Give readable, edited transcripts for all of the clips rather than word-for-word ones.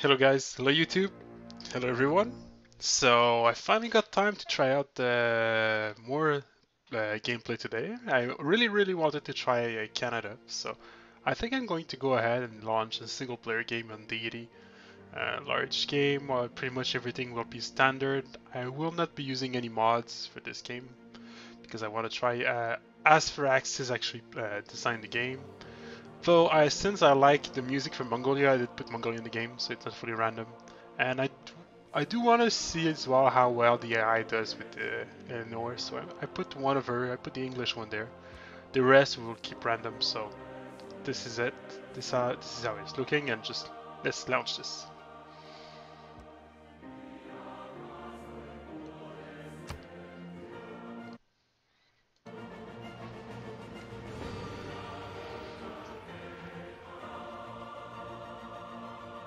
Hello guys, hello YouTube, hello everyone. So I finally got time to try out more gameplay today. I really wanted to try Canada, so I think I'm going to go ahead and launch a single player game on Deity. Large game, pretty much everything will be standard. I will not be using any mods for this game because I want to try as for Axis actually design the game. Though since I like the music from Mongolia, I did put Mongolia in the game, so it's not fully random. And I do want to see as well how well the AI does with Eleanor, so I put one of her, I put the English one there. The rest will keep random, so this is it. This is how it's looking, and just let's launch this.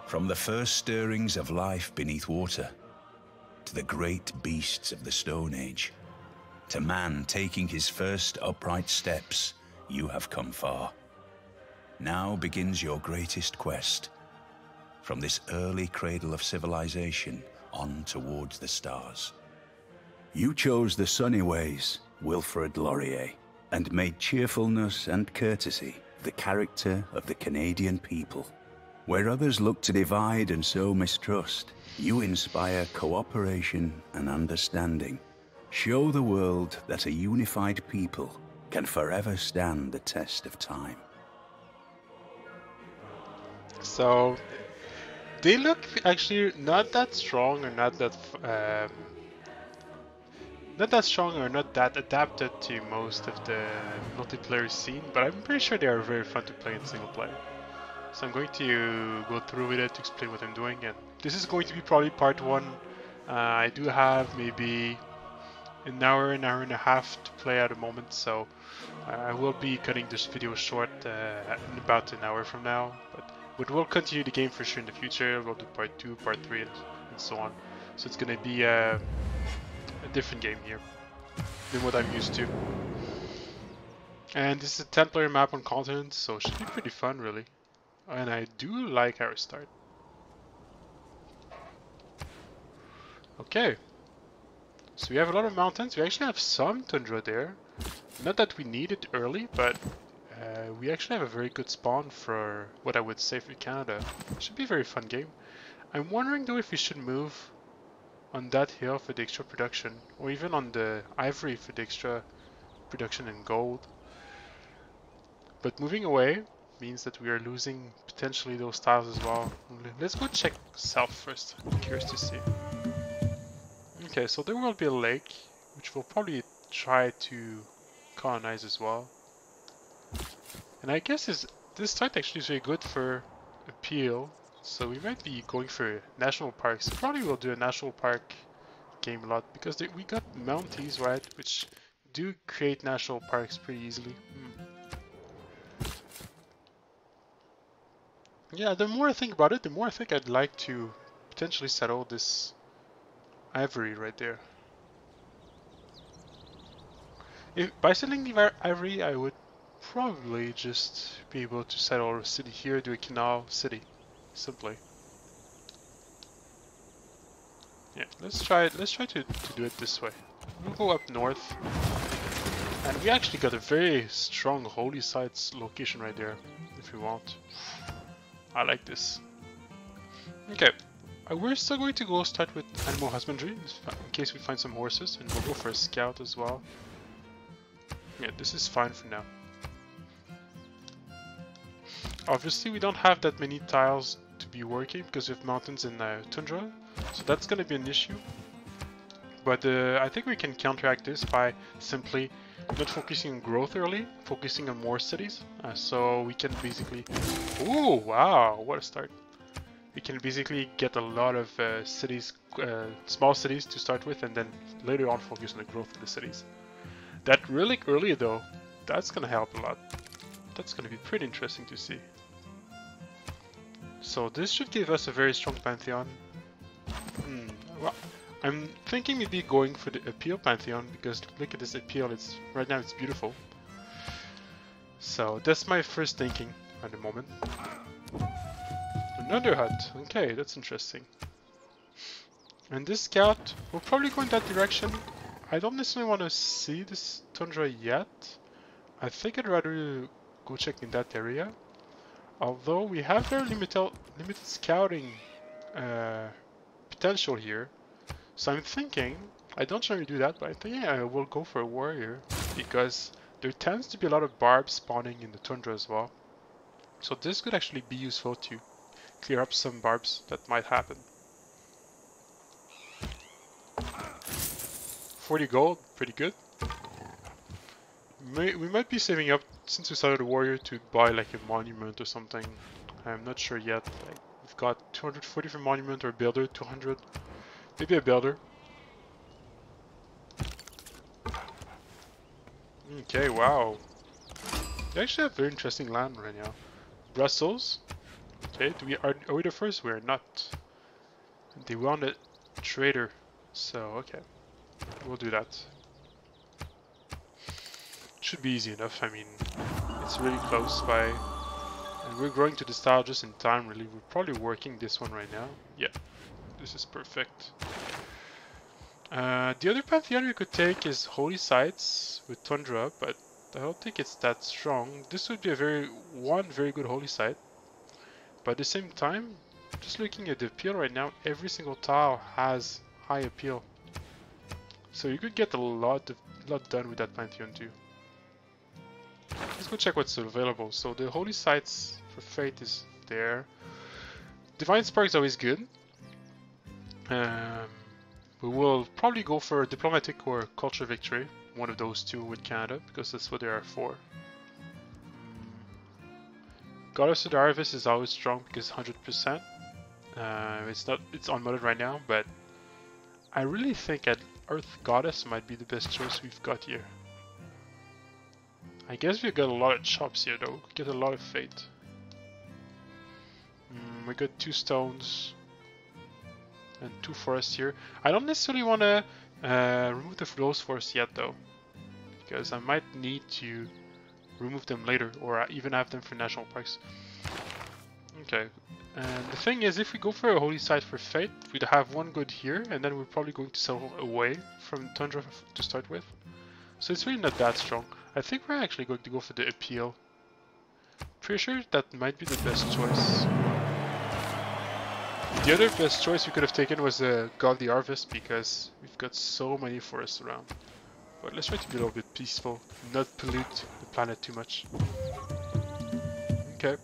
From the first stirrings of life beneath water, to the great beasts of the Stone Age, to man taking his first upright steps, you have come far. Now begins your greatest quest, from this early cradle of civilization on towards the stars. You chose the sunny ways, Wilfrid Laurier, and made cheerfulness and courtesy the character of the Canadian people. Where others look to divide and sow mistrust, you inspire cooperation and understanding. Show the world that a unified people can forever stand the test of time. So they look actually not that strong or not that strong or not that adapted to most of the multiplayer scene, but I'm pretty sure they are very fun to play in single player. So I'm going to go through with it to explain what I'm doing, and this is going to be probably part one. I do have maybe an hour and a half to play at the moment, so I will be cutting this video short in about an hour from now. But we'll continue the game for sure in the future. We'll do part 2, part 3, and so on. So it's going to be a different game here than what I'm used to. And this is a 10-player map on continent, so it should be pretty fun, really. And I do like our start. Okay. So we have a lot of mountains. We actually have some tundra there. Not that we need it early, but we actually have a very good spawn for what I would say for Canada. It should be a very fun game. I'm wondering though if we should move on that hill for the extra production, or even on the ivory for the extra production in gold. But moving away means that we are losing potentially those tiles as well. Let's go check south first. I'm curious to see. Okay, so there will be a lake, which we'll probably try to colonize as well. And I guess this site actually is very good for appeal, so we might be going for national parks. Probably we'll do a national park game a lot, because we got mounties, right, which do create national parks pretty easily. Yeah, the more I think about it, the more I think I'd like to potentially settle this ivory right there. By settling the ivory, I would probably just be able to settle a city here, do a canal city, simply. Yeah, let's try to do it this way. We'll go up north. And we actually got a very strong holy sites location right there, if we want. I like this. Okay, we're still going to go start with animal husbandry in case we find some horses, and we'll go for a scout as well. Yeah, this is fine for now. Obviously, we don't have that many tiles to be working because we have mountains and tundra, so that's going to be an issue. But I think we can counteract this by simply not focusing on growth early, focusing on more cities. So we can basically... Ooh, wow, what a start. We can basically get a lot of cities, small cities to start with, and then later on focus on the growth of the cities. That really early though, that's going to help a lot. That's going to be pretty interesting to see. So this should give us a very strong pantheon. Well, I'm thinking maybe going for the appeal pantheon, because look at this appeal, right now it's beautiful. So that's my first thinking at the moment. Another hut. Okay, that's interesting. And this scout will probably go in that direction. I don't necessarily want to see this tundra yet. I think I'd rather go check in that area. Although we have very limited scouting potential here. So I'm thinking, I don't generally do that, but I think I will go for a warrior. Because there tends to be a lot of barbs spawning in the tundra as well. So this could actually be useful to clear up some barbs that might happen. 40 gold, pretty good. We might be saving up, since we started a warrior, to buy like a monument or something. I'm not sure yet. Like, we've got 240 for monument, or builder 200. Maybe a builder. Okay, wow. They actually have very interesting land right now. Brussels. Okay, are we the first? We are not. They want a trader. So, okay. We'll do that. Should be easy enough. I mean, it's really close by. And we're growing to the style just in time, really. We're probably working this one right now. Yeah, this is perfect. The other pantheon we could take is Holy Sites with Tundra, but I don't think it's that strong. This would be a very good Holy Site. But at the same time, just looking at the appeal right now, every single tile has high appeal. So you could get a lot done with that pantheon too. Let's go check what's available. So the Holy Sites for Fate is there. Divine Spark is always good. We will probably go for Diplomatic or Culture Victory, one of those two with Canada, because that's what they are for. Goddess of the Harvest is always strong because 100%. It's unmodded right now, but I really think that Earth Goddess might be the best choice we've got here. I guess we got a lot of chops here though. We get a lot of fate. We got 2 stones and 2 forests here. I don't necessarily want to remove those forests yet though, because I might need to remove them later, or even have them for national parks. Okay, and the thing is, if we go for a holy site for fate, we'd have one good here, and then we're probably going to settle away from Tundra to start with. So it's really not that strong. I think we're actually going to go for the appeal. Pretty sure that might be the best choice. The other best choice we could have taken was Godly Harvest, because we've got so many forests around. But let's try to be a little bit peaceful, not pollute the planet too much. Okay.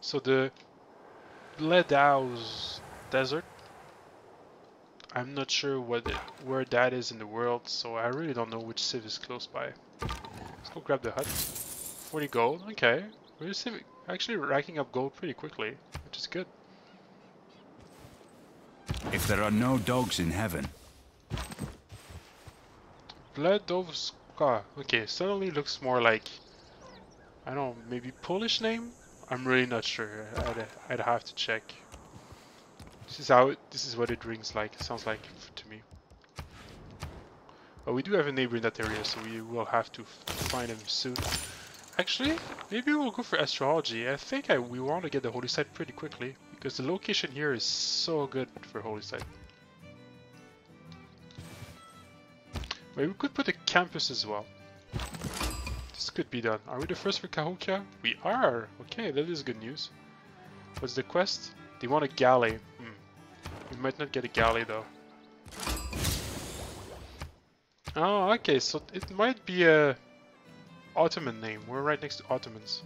So the Bledow's Desert, I'm not sure where that is in the world, so I really don't know which civ is close by. Let's go grab the hut. 40 gold, okay. We're actually racking up gold pretty quickly, which is good. If there are no dogs in heaven. Bledowska. Okay, suddenly looks more like, I don't know, maybe Polish name? I'm really not sure. I'd have to check. This is what it rings like. It sounds like to me. But we do have a neighbor in that area, so we will have to find him soon. Actually, maybe we'll go for astrology. I think we want to get the holy site pretty quickly, because the location here is so good for holy site. But we could put a campus as well. This could be done. Are we the first for Cahokia? We are! Okay, that is good news. What's the quest? They want a galley. We might not get a galley though. Oh, okay, so it might be a Ottoman name. We're right next to Ottomans.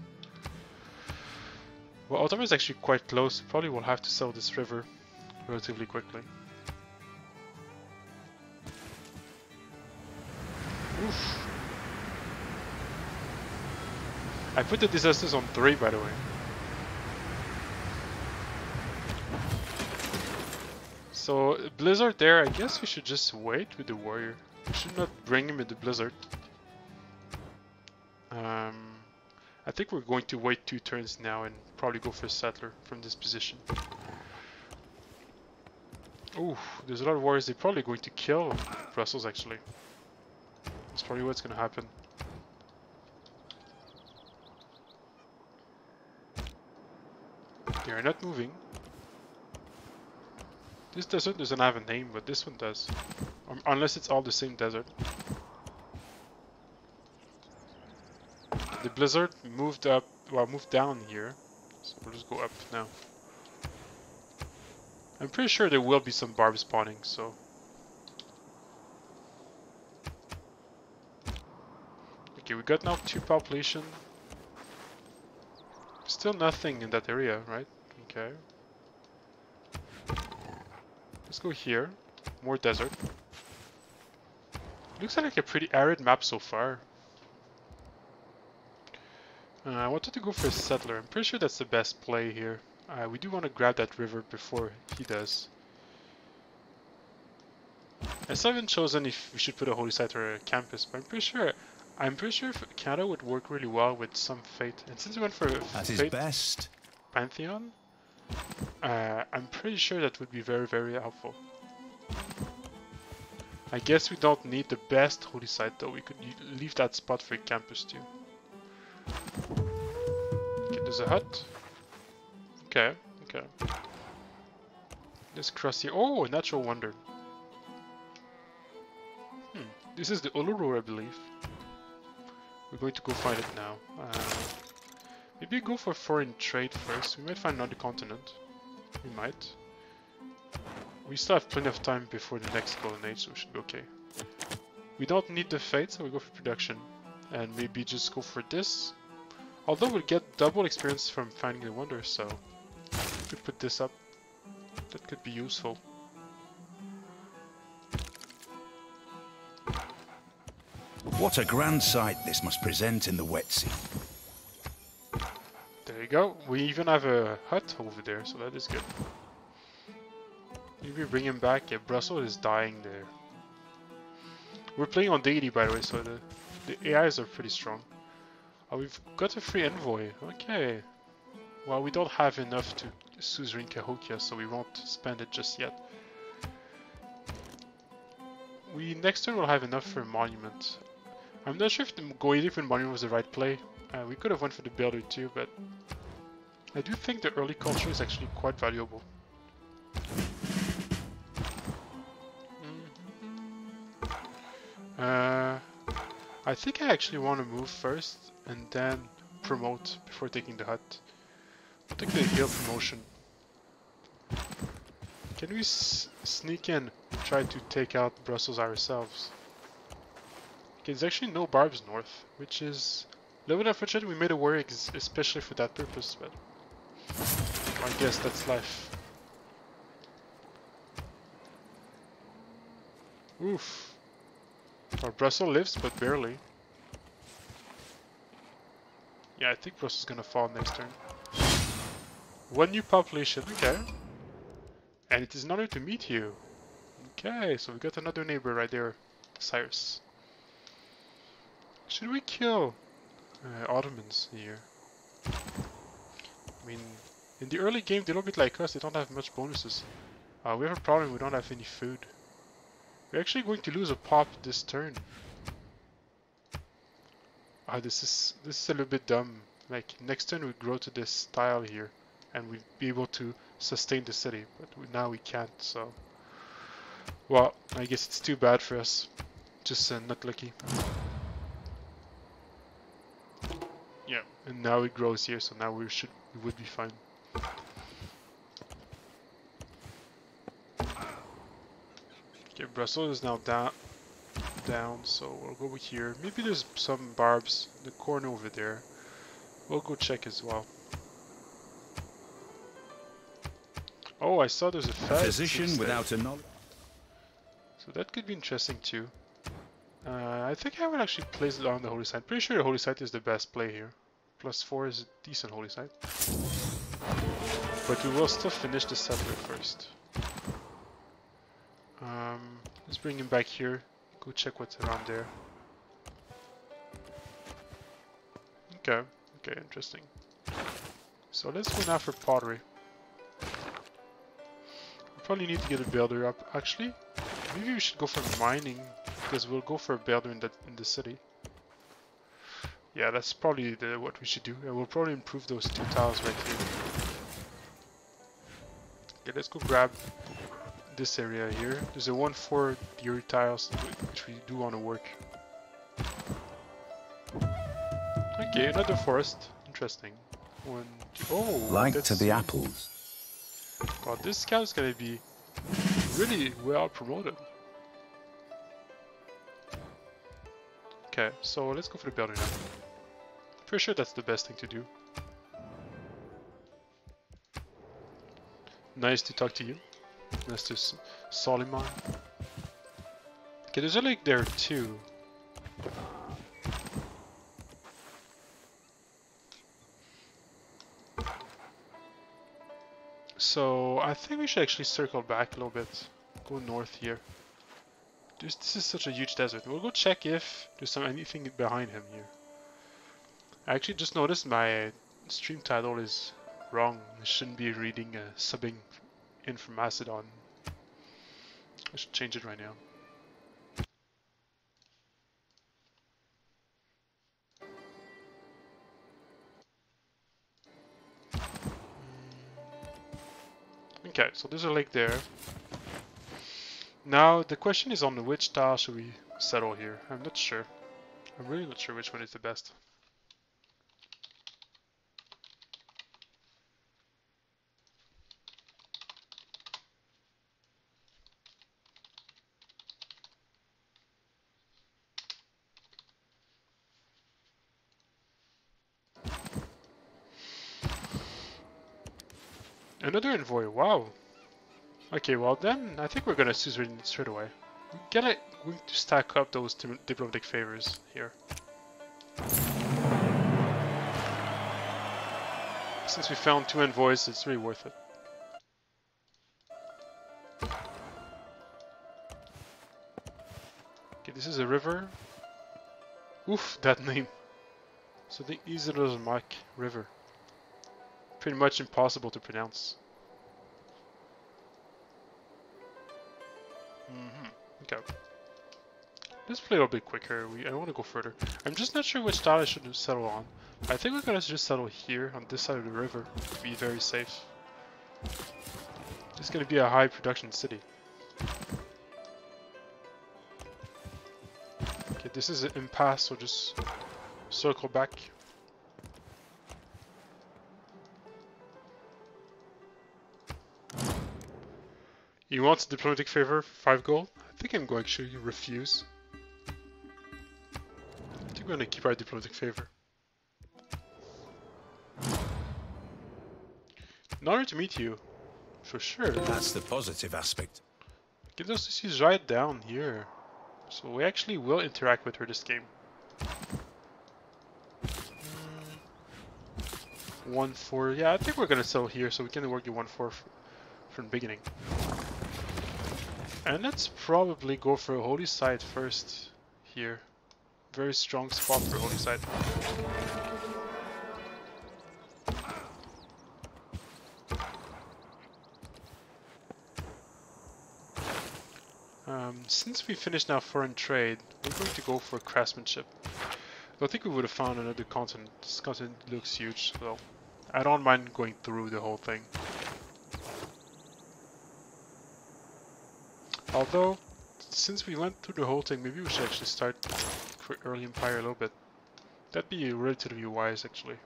Well, Ottoman is actually quite close. Probably will have to sell this river relatively quickly. Oof. I put the disasters on 3, by the way. So, Blizzard there, I guess we should just wait with the warrior. We should not bring him in the Blizzard. I think we're going to wait 2 turns now and probably go for a settler from this position. Ooh, there's a lot of warriors. They're probably going to kill Brussels actually. That's probably what's going to happen. You're not moving. This desert doesn't have a name, but this one does. Unless it's all the same desert. The blizzard moved up, well, moved down here. So we'll just go up now. I'm pretty sure there will be some barbs spawning, so. Okay, we got now 2 population. Still nothing in that area, right? Okay. Let's go here. More desert. Looks like a pretty arid map so far. I wanted to go for a settler. I'm pretty sure that's the best play here. We do want to grab that river before he does. I still haven't chosen if we should put a holy site or a campus, but I'm pretty sure Canada would work really well with some fate. And since we went for At his fate best, Pantheon, I'm pretty sure that would be very, very helpful. I guess we don't need the best holy site though. We could leave that spot for a campus too. Okay, there's a hut. Okay, okay. Let's cross here. Oh, a natural wonder. This is the Uluru, I believe. We're going to go find it now. Maybe go for foreign trade first. We might find another continent. We might. We still have plenty of time before the next golden age, so we should be okay. We don't need the fate, so we go for production. And maybe just go for this. Although we'll get double experience from finding the wonder, so we could put this up. That could be useful. what a grand sight this must present in the wet sea. There you go. We even have a hut over there, so that is good. Maybe bring him back. Yeah, Brussels is dying there. We're playing on deity, by the way, so the AIs are pretty strong. Oh, we've got a free envoy. Okay. Well, we don't have enough to suzerain Cahokia, so we won't spend it just yet. Next turn we'll have enough for a monument. I'm not sure if the going for the monument was the right play. We could have went for the builder too, but I do think the early culture is actually quite valuable. I think I actually want to move first and then promote before taking the hut. I'll take the hill promotion. Can we sneak in and try to take out Brussels ourselves? Okay, there's actually no barbs north, which is a little bit unfortunate. We made a warrior especially for that purpose, but I guess that's life. Oof. Well, Brussels lives, but barely. Yeah, I think Brussels is gonna fall next turn. 1 new population, okay. And it is an honor to meet you. Okay, so we got another neighbor right there, Cyrus. Should we kill Ottomans here? I mean, in the early game, they're a little bit like us, they don't have much bonuses. We have a problem, we don't have any food. We're actually going to lose a pop this turn. This is a little bit dumb. Like, next turn we grow to this style here, and we'd be able to sustain the city, but now we can't, so... Well, I guess it's too bad for us. Just not lucky. Yeah, and now it grows here, so now we would be fine. Okay, Brussels is now down, so we'll go here. Maybe there's some barbs in the corner over there. We'll go check as well. Oh, I saw there's a fed. Position without a knowledge. So that could be interesting too. I think I would actually place it on the holy site. Pretty sure the holy site is the best play here. +4 is a decent holy site. But we will still finish the settler first. Let's bring him back here. Go check what's around there. Okay, okay, interesting. So let's go now for pottery. We probably need to get a builder up. Actually, maybe we should go for mining, because we'll go for a builder in the city. Yeah, that's probably what we should do. And we'll probably improve those 2 tiles right here. Okay, let's go grab this area here. There's a 1-4 deer tiles which we do want to work. Okay, another forest. Interesting. One, two, oh, Like let's to the see. apples. God, this scout is gonna be really well promoted. Okay, so let's go for the building now. For sure that's the best thing to do. Nice to talk to you. Nice to Soliman. Okay, there's a lake there too. So I think we should actually circle back a little bit. Go north here. This is such a huge desert. We'll go check if there's anything behind him here. I actually just noticed my stream title is wrong. I shouldn't be reading subbing in from Macedon. I should change it right now. Okay, so there's a lake there. Now the question is on which tile should we settle here? I'm not sure. I'm really not sure which one is the best. Another envoy, wow. Okay, well then, I think we're gonna suzerain straight away. We're going to stack up those diplomatic favors here. Since we found 2 envoys, it's really worth it. Okay, this is a river. Oof, that name. So the Iserosmak River. Pretty much impossible to pronounce. Okay. Let's play a little bit quicker. I want to go further. I'm just not sure which tile I should settle on. I think we're gonna just settle here on this side of the river to be very safe. It's gonna be a high production city. Okay, this is an impasse, so just circle back. He wants diplomatic favor, 5 gold. I think I'm going to actually refuse. I think we're going to keep our diplomatic favor. In order to meet you, for sure. That's the positive aspect. Get us she's right down here. So we actually will interact with her this game. 1-4, yeah, I think we're going to settle here so we can work the 1-4 from the beginning. And let's probably go for a holy site first here. Very strong spot for holy site. Since we finished now foreign trade, we're going to go for craftsmanship. I don't think we would have found another continent. This continent looks huge, so I don't mind going through the whole thing. Although, since we went through the whole thing, maybe we should actually start for early empire a little bit. That'd be relatively wise, actually.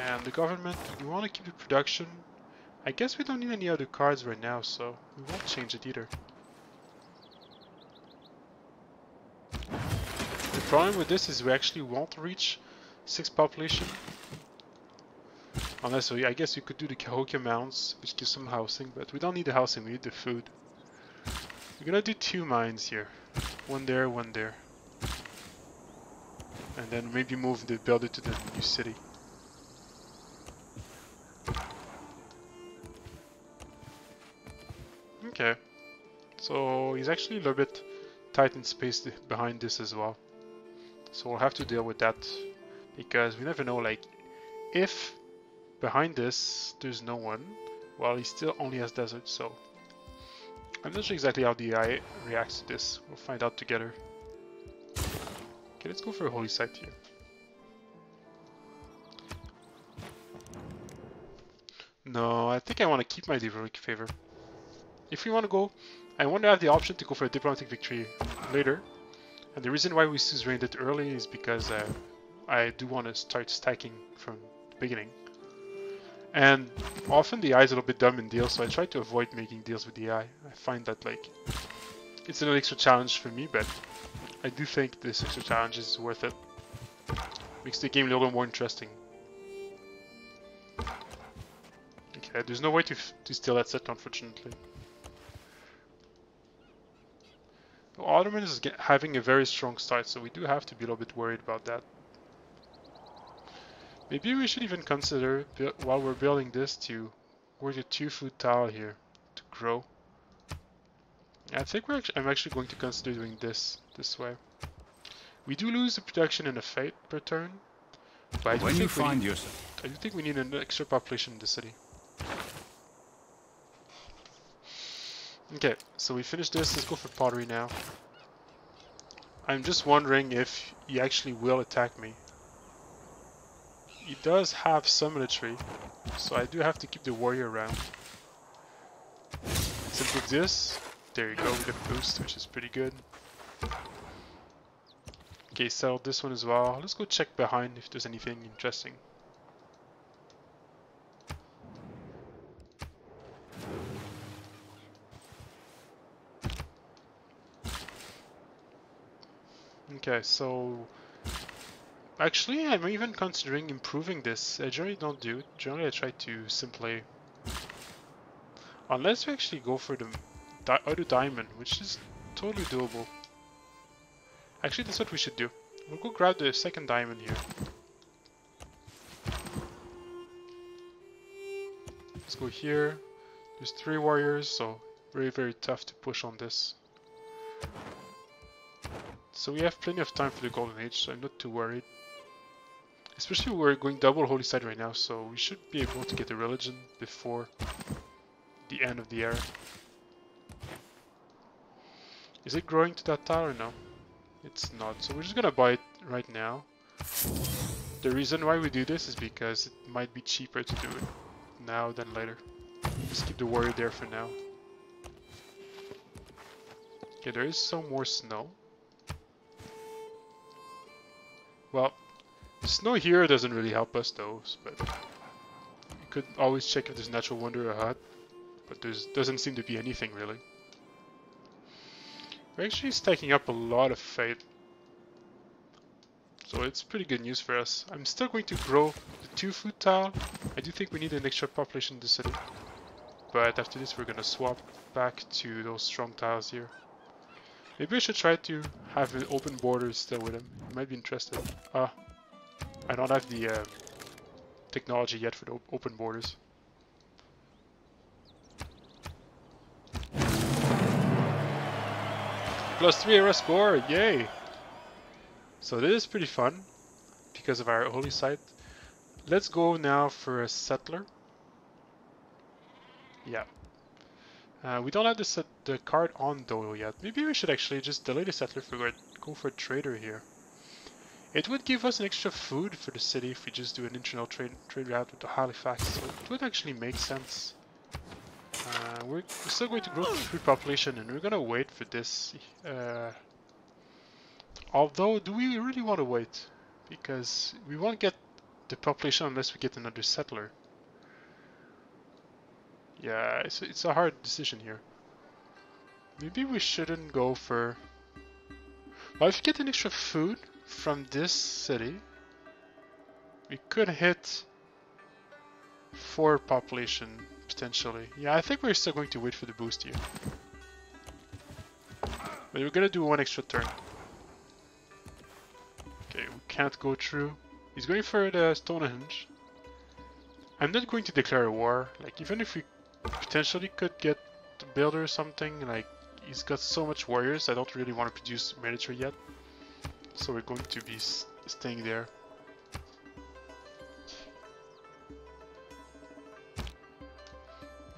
And the government, we want to keep the production. I guess we don't need any other cards right now, so we won't change it either. The problem with this is we actually won't reach 6 population. Unless, I guess you could do the Cahokia Mounds, which gives some housing, but we don't need the housing, we need the food. We're gonna do 2 mines here. One there, one there. And then maybe move the builder to the new city. Okay. So he's actually a little bit tight in space behind this as well. So we'll have to deal with that. Because we never know, like, if behind this there's no one, well, he still only has desert, so I'm not sure exactly how the AI reacts to this. We'll find out together. Okay, let's go for a holy site here. No, I think I want to keep my diplomatic favor. If we want to go, I want to have the option to go for a diplomatic victory later. And the reason why we suzerained it early is because I do want to start stacking from the beginning. And often the AI is a little bit dumb in deals, so I try to avoid making deals with the AI. I find that like it's an extra challenge for me, but I do think this extra challenge is worth it. Makes the game a little more interesting. Okay, there's no way to steal that set, unfortunately. The Ottoman is having a very strong start, so we do have to be a little bit worried about that. Maybe we should even consider, while we're building this, to work a 2-foot tile here to grow. I think I'm actually going to consider doing this way. We do lose the production and a fate per turn, but I do think we need an extra population in the city. Okay, so we finished this. Let's go for pottery now. I'm just wondering if he actually will attack me. He does have some military, so I do have to keep the warrior around. Since with this, there you go, we get a boost, which is pretty good. Okay, settle this one as well. Let's go check behind if there's anything interesting. Okay, so actually I'm even considering improving this. I generally don't do it. Generally I try to simply, unless we actually go for the other diamond, which is totally doable. Actually, that's what we should do. We'll go grab the second diamond here. Let's go here. There's 3 warriors, so very tough to push on this. So we have plenty of time for the Golden Age, so I'm not too worried. Especially we're going double Holy Side right now, so we should be able to get the religion before the end of the era. Is it growing to that tile or no? It's not, so we're just gonna buy it right now. The reason why we do this is because it might be cheaper to do it now than later. Just keep the warrior there for now. Okay, there is some more snow. Well, the snow here doesn't really help us though, but you could always check if there's natural wonder or hut, but doesn't seem to be anything really. We're actually stacking up a lot of fate, so it's pretty good news for us. I'm still going to grow the 2-foot tile. I do think we need an extra population in the city, but after this we're gonna swap back to those strong tiles here. Maybe I should try to have an open borders still with him. He might be interested. I don't have the technology yet for the open borders. +3 era score, yay! So this is pretty fun because of our holy site. Let's go now for a settler. Yeah. We don't have the card on though yet. Maybe we should actually just delay the settler for go for a trader here. It would give us an extra food for the city if we just do an internal trade route with the Halifax. So it would actually make sense. We're still going to grow through population and we're gonna wait for this. Although, do we really want to wait? Because we won't get the population unless we get another settler. Yeah, it's a hard decision here. Maybe we shouldn't go for... Well, if we get an extra food from this city, we could hit 4 population potentially. Yeah, I think we're still going to wait for the boost here. But we're gonna do 1 extra turn. Okay, we can't go through. He's going for the Stonehenge. I'm not going to declare a war. Like, even if we potentially could get the builder or something, like, he's got so much warriors, I don't really want to produce military yet. So we're going to be staying there.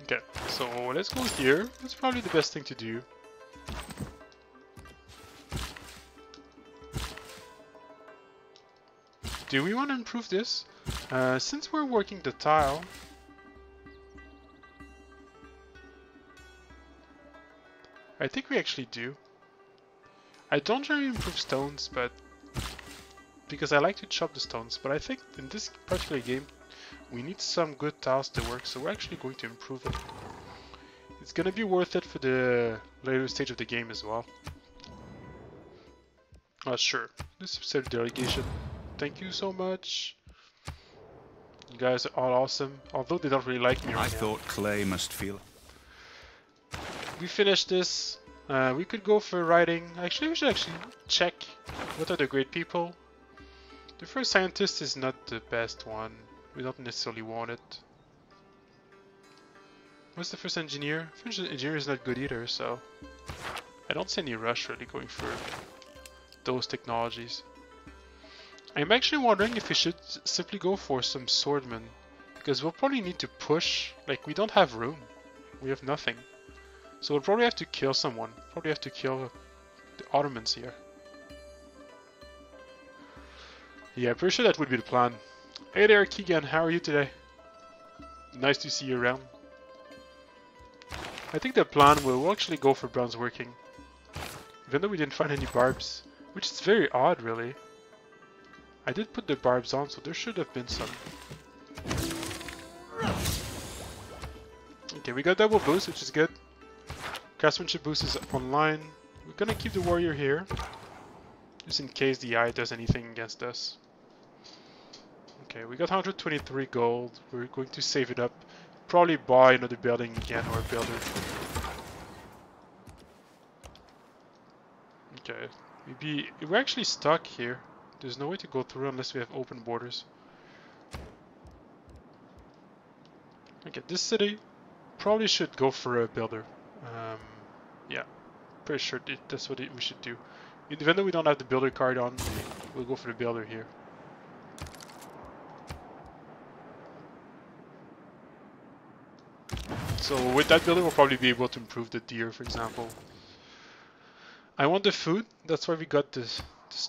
Okay, so let's go here. That's probably the best thing to do. Do we want to improve this? Since we're working the tile, I think we actually do. I don't really improve stones, but because I like to chop the stones, but I think in this particular game we need some good tiles to work, so we're actually going to improve it. It's gonna be worth it for the later stage of the game as well. Sure. This is a delegation. Thank you so much. You guys are all awesome, although they don't really like me right now. I thought clay must feel... We finished this. We could go for writing. Actually, we should actually check what are the great people. The first scientist is not the best one. We don't necessarily want it. What's the first engineer? First engineer is not good either, so I don't see any rush really going for those technologies. I'm actually wondering if we should simply go for some swordmen, because we'll probably need to push. Like, we don't have room. We have nothing. So we'll probably have to kill someone. Probably have to kill the Ottomans here. Yeah, pretty sure that would be the plan. Hey there, Keegan, how are you today? Nice to see you around. I think the plan will actually go for bronze working. Even though we didn't find any barbs. Which is very odd, really. I did put the barbs on, so there should have been some. Okay, we got double boost, which is good. Craftsmanship boost is online. We're gonna keep the warrior here, just in case the eye does anything against us. Okay, we got 123 gold. We're going to save it up. Probably buy another building again, or a builder. Okay, we're actually stuck here. There's no way to go through unless we have open borders. Okay, this city probably should go for a builder. Yeah, pretty sure that's what we should do. Even though we don't have the builder card on, we'll go for the builder here. So with that builder, we'll probably be able to improve the deer, for example. I want the food, that's why we got this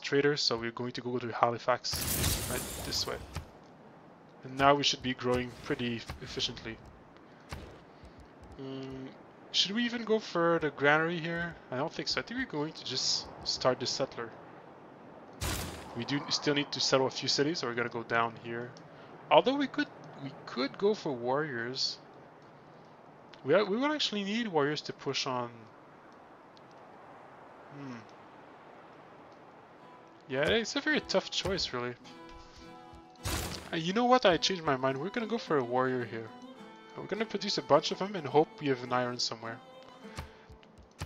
trader, so we're going to go to Halifax, right this way. And now we should be growing pretty efficiently. Should we even go for the granary here? I don't think so. I think we're going to just start the settler. We do still need to settle a few cities, so we're gonna go down here. Although we could go for warriors. We will actually need warriors to push on. Yeah, it's a very tough choice, really. You know what? I changed my mind. We're gonna go for a warrior here. We're gonna produce a bunch of them and hope we have an iron somewhere.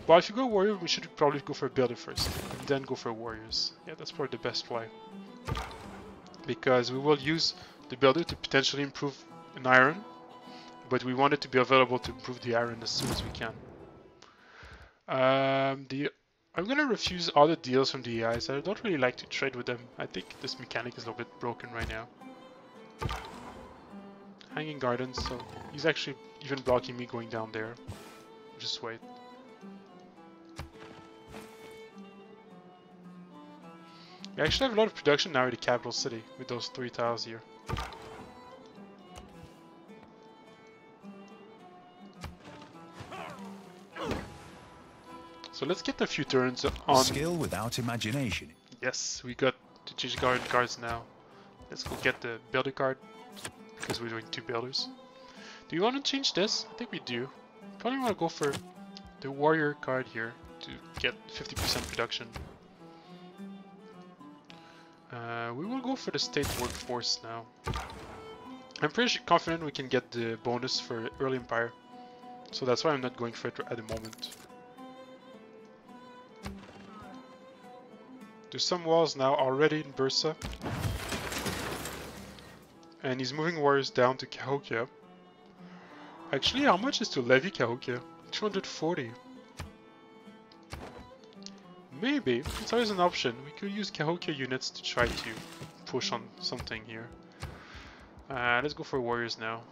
But if you go warrior, we should probably go for a builder first, and then go for warriors. Yeah, that's probably the best play. Because we will use the builder to potentially improve an iron, but we want it to be available to improve the iron as soon as we can. I'm gonna refuse all the deals from the AIs. I don't really like to trade with them. I think this mechanic is a little bit broken right now. Hanging gardens, so he's actually even blocking me going down there. Just wait. We actually have a lot of production now in the capital city with those 3 tiles here. So let's get a few turns on. Skill without imagination. Yes, we got to change guards now. Let's go get the builder card because we're doing 2 builders. Do you want to change this? I think we do. Probably want to go for the warrior card here to get 50% production. We will go for the state workforce now. I'm pretty confident we can get the bonus for early empire, so that's why I'm not going for it at the moment. There's some walls now already in Bursa, and he's moving warriors down to Cahokia. Actually, how much is to levy Cahokia? 240. Maybe, it's always an option. We could use Cahokia units to try to push on something here. Let's go for warriors now.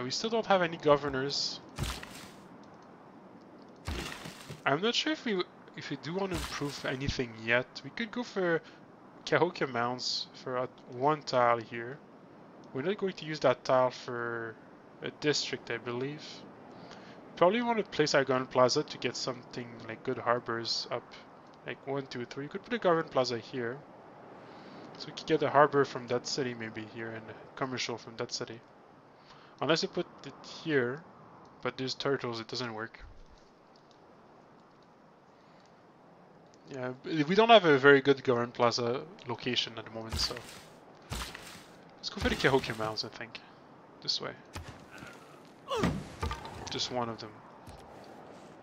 We still don't have any governors. I'm not sure if we do want to improve anything yet. We could go for Cahokia mounts for 1 tile here. We're not going to use that tile for a district, I believe. probably want to place our Garden Plaza to get something like good harbors up. Like 1, 2, 3. We could put a Garden Plaza here. So we could get a harbor from that city maybe here and a commercial from that city. Unless we put it here, but there's turtles, it doesn't work. Yeah, we don't have a very good Garden Plaza location at the moment, so... Let's go for the Cahokia Mounds, I think. This way. Just one of them.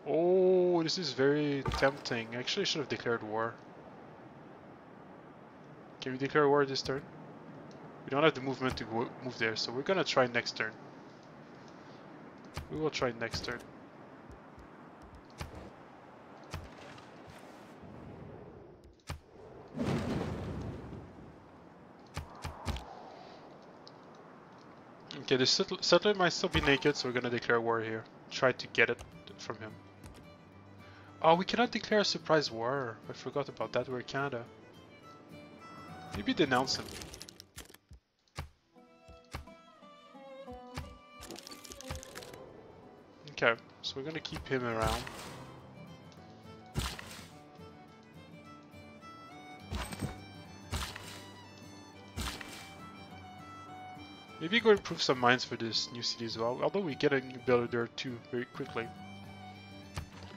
Oh, this is very tempting. Actually, I should have declared war. Can we declare war this turn? We don't have the movement to move there, so we're gonna try next turn. We will try next turn. Okay, the settler might still be naked, so we're gonna declare war here. Try to get it from him. Oh, we cannot declare a surprise war. I forgot about that. We're Canada. Maybe denounce him. Okay, so we're gonna keep him around. Maybe go improve some mines for this new city as well, although we get a new builder there too very quickly.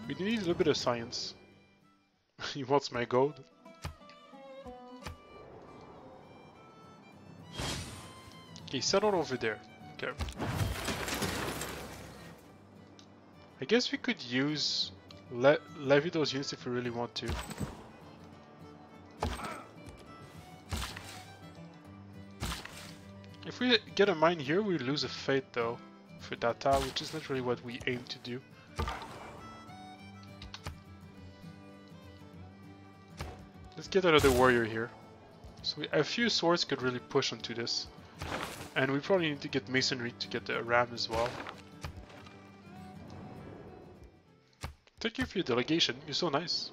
We need a little bit of science. He wants my gold. Okay, settle over there. Okay. I guess we could use levy those units if we really want to. If we get a mine here, we lose a fate though for data, which is not really what we aim to do. Let's get another warrior here. So a few swords could really push onto this. And we probably need to get masonry to get the ram as well. Thank you for your delegation, you're so nice.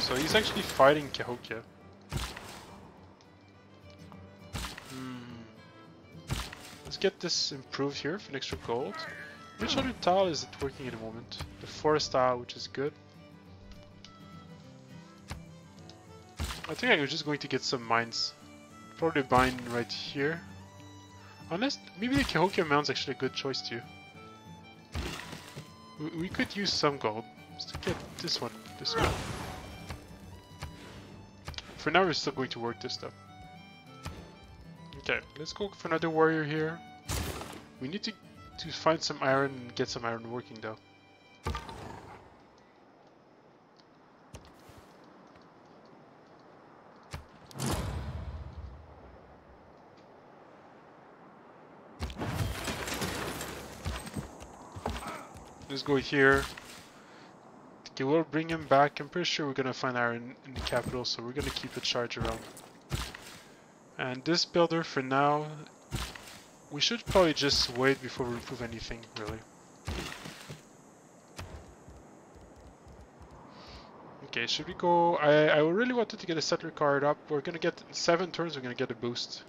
So he's actually fighting Cahokia. Let's get this improved here for an extra gold. Which other tile is it working at the moment? The forest tile, which is good. I think I'm just going to get some mines. Probably mine right here. Unless, maybe the Cahokia Mound's actually a good choice too. We could use some gold. Just to get this one. For now we're still going to work this stuff. Okay, let's go for another warrior here. We need to find some iron and get some iron working though. Let's go here. Okay, we'll bring him back. I'm pretty sure we're gonna find iron in the capital, so we're gonna keep a charge around. And this builder, for now, we should probably just wait before we improve anything, really. Okay, should we go? I really wanted to get a settler card up. We're gonna get 7 turns, we're gonna get a boost.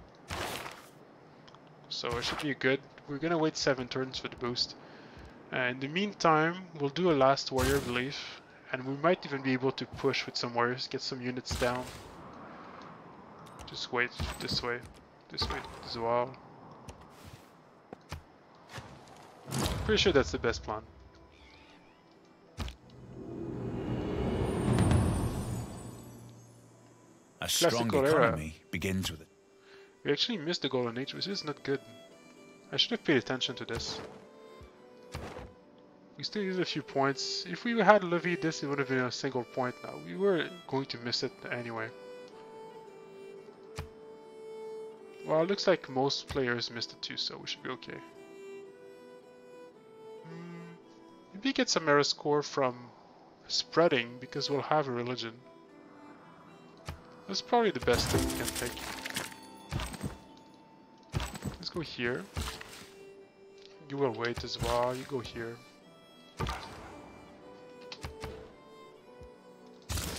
So it should be good. We're gonna wait 7 turns for the boost. In the meantime, we'll do a last warrior belief, and we might even be able to push with some warriors, get some units down. Just wait this way as well. Pretty sure that's the best plan. A strong economy begins with it. We actually missed the golden age, which is not good. I should have paid attention to this. We still use a few points. If we had levied this, it would have been a single point now. We were going to miss it anyway. Well, it looks like most players missed it too, so we should be okay. Maybe get some error score from spreading, because we'll have a religion. That's probably the best thing we can take. Let's go here. You will wait as well, you go here.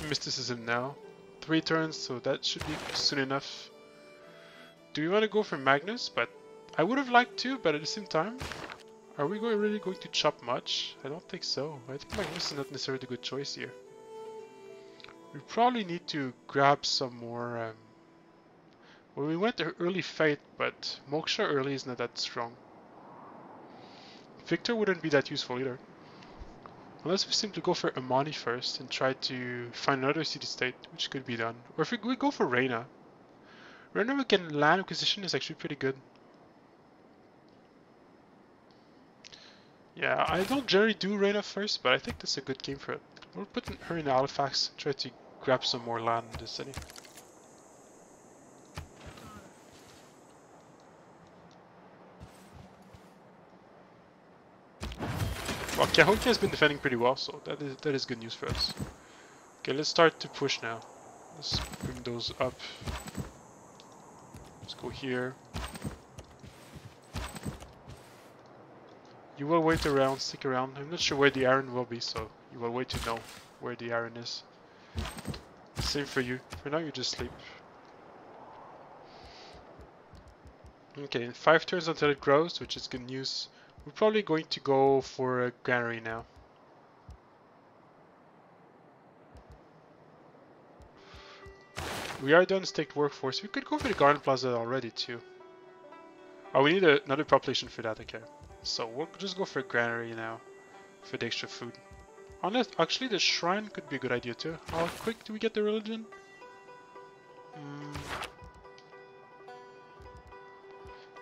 Mysticism now. 3 turns, so that should be soon enough. Do we want to go for Magnus? But I would have liked to, but at the same time, Are we really going to chop much? I don't think so. I think like this is not necessarily a good choice here. We probably need to grab some more. Well, we went to early Fate, but Moksha early is not that strong. Victor wouldn't be that useful either. Unless we simply go for Amani first and try to find another city-state, which could be done. Or if we go for Reina. Reina we can land acquisition is actually pretty good. Yeah, I don't generally do Reina first, but I think that's a good game for it. We'll put her in Halifax and try to grab some more land in the city. Well, Cahokia has been defending pretty well, so that is good news for us. Okay, let's start to push now. Let's bring those up. Let's go here. You will wait around, stick around. I'm not sure where the iron will be, so you will wait to know where the iron is. Same for you. For now, you just sleep. Okay, 5 turns until it grows, which is good news. We're probably going to go for a granary now. We are done staked workforce. We could go for the garden plaza already too. Oh, we need another population for that, okay. So we'll just go for a granary now for the extra food. Unless, actually the shrine could be a good idea too. How quick do we get the religion?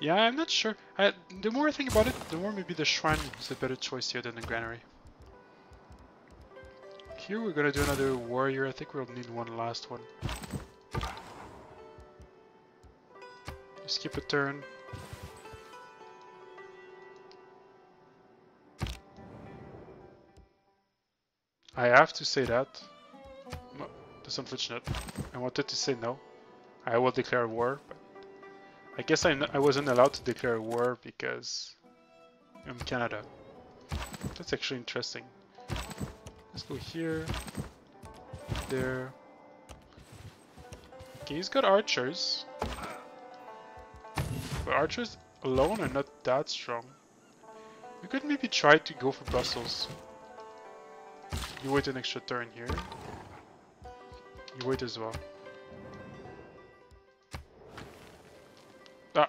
Yeah, I'm not sure. The more I think about it, the more maybe the shrine is a better choice here than the granary. Here we're gonna do another warrior. I think we'll need one last one. Skip a turn. I have to say that. No, that's unfortunate. I wanted to say no. I will declare war, but I guess I wasn't allowed to declare war because I'm Canada. That's actually interesting. Let's go here, there. Okay, he's got archers. But archers alone are not that strong. We could maybe try to go for Brussels. You wait an extra turn here. You wait as well. Ah,